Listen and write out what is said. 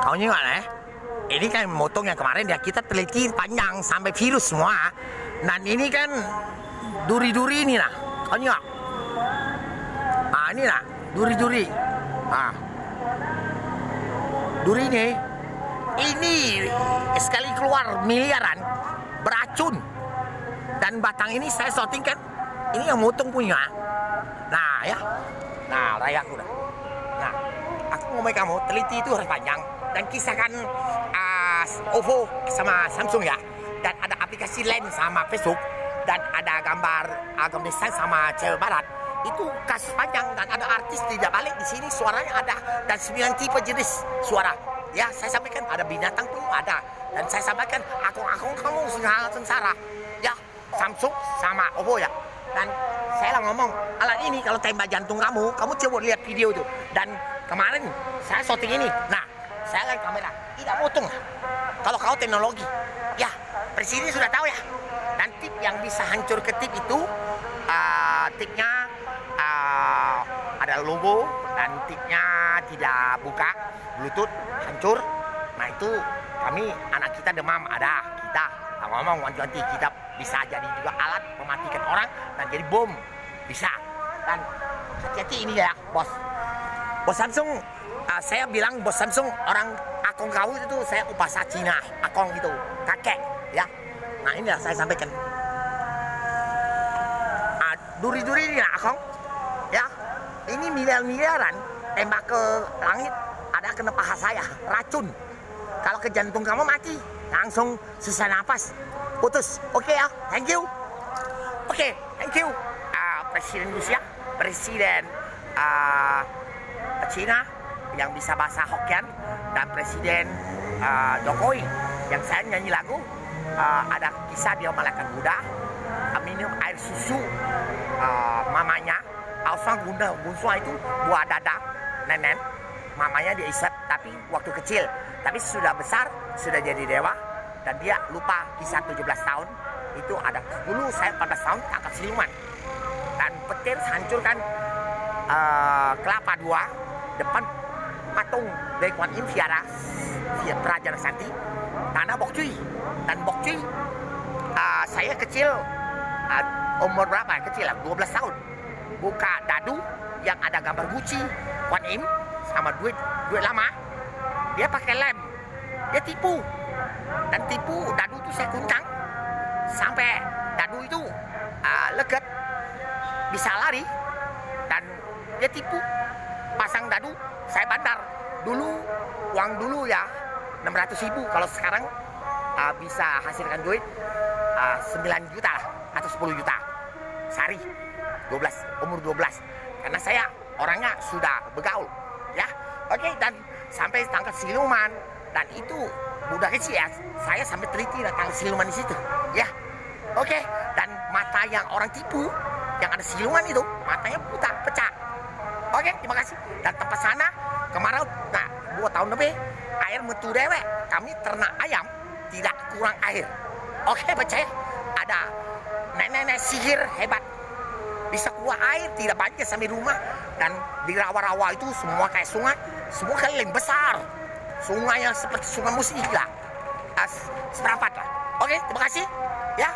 Kau nengok ini kan motong yang kemarin ya kita teliti panjang sampai virus semua. Dan ini kan duri-duri ini lah. Kau nengok. Ini lah duri-duri. Duri ini sekali keluar miliaran beracun. Dan batang ini saya sorting kan. Ini yang motong punya. Nah ya. Nah rayaku dah. Nah aku ngomong kamu teliti itu harus panjang. Dan kisahkan OVO sama Samsung ya. Dan ada aplikasi lain sama Facebook. Dan ada gambar desain sama cewek barat. Itu kasus panjang dan ada artis tidak balik di sini suaranya ada. Dan 9 tipe jenis suara. Ya saya sampaikan ada binatang pun ada. Dan saya sampaikan akun kamu sengsara. Ya Samsung sama OVO ya. Dan saya lah ngomong alat ini kalau tembak jantung kamu coba lihat video itu. Dan kemarin saya shooting ini. Nah saya lihat kamera tidak potong. Kalau kau teknologi, ya presiden sudah tahu ya. Dan tip yang bisa hancur ke tip itu, tipnya ada logo dan tipnya tidak buka, Bluetooth hancur. Nah itu kami anak kita demam ada kita ngomong wanti-wanti kita bisa jadi juga alat mematikan orang dan jadi bom bisa. Dan hati-hati ini ya bos Samsung. Saya bilang bos Samsung orang akong kau itu saya upasa Cina akong gitu kakek ya. Nah ini saya sampaikan duri-duri ini lah akong ya. Ini miliaran tembak ke langit ada kena paha saya racun. Kalau ke jantung kamu mati langsung susah nafas putus. Oke ya, thank you. Oke, thank you. Presiden Rusia, presiden Cina yang bisa bahasa Hokkien, dan presiden Jokowi yang saya nyanyi lagu. Ada kisah dia malaikat Buddha minum air susu mamanya. Ausang bunda bunsua itu buah dada nenek mamanya dia isap tapi waktu kecil, tapi sudah besar sudah jadi dewa dan dia lupa kisah 17 tahun itu. Ada dulu saya 14 tahun tangkap siluman dan petir hancurkan kelapa dua depan patung dari Kuan Yin Viara Praja Santi tanah Bok Cuy. Dan Bok Cuy saya kecil umur berapa ya? Kecil lah 12 tahun buka dadu yang ada gambar Gucci Kuan Yin sama duit lama. Dia pakai lem, dia tipu dan tipu dadu itu saya kuncang sampai dadu itu leget bisa lari. Dan dia tipu pasang dadu saya bandar dulu uang dulu ya 600.000. Kalau sekarang bisa hasilkan duit 9 juta atau 10 juta sehari. Umur 12 karena saya orangnya sudah begaul ya. Oke, dan sampai tangkap siluman dan itu udah kecil ya. Saya sampai teliti tangkap siluman di situ ya. Oke, dan mata yang orang tipu yang ada siluman itu matanya buta pecah. Oke, terima kasih. Dan tempat sana kemarau 2 tahun lebih air metu dewek. Kami ternak ayam tidak kurang air. Oke, percaya ada nenek-nenek sihir hebat bisa keluar air tidak banjir sampai rumah. Dan di rawa-rawa itu semua kayak sungai, semua keliling besar, sungai yang seperti sungai musik lah, seperempat lah. Oke, terima kasih ya.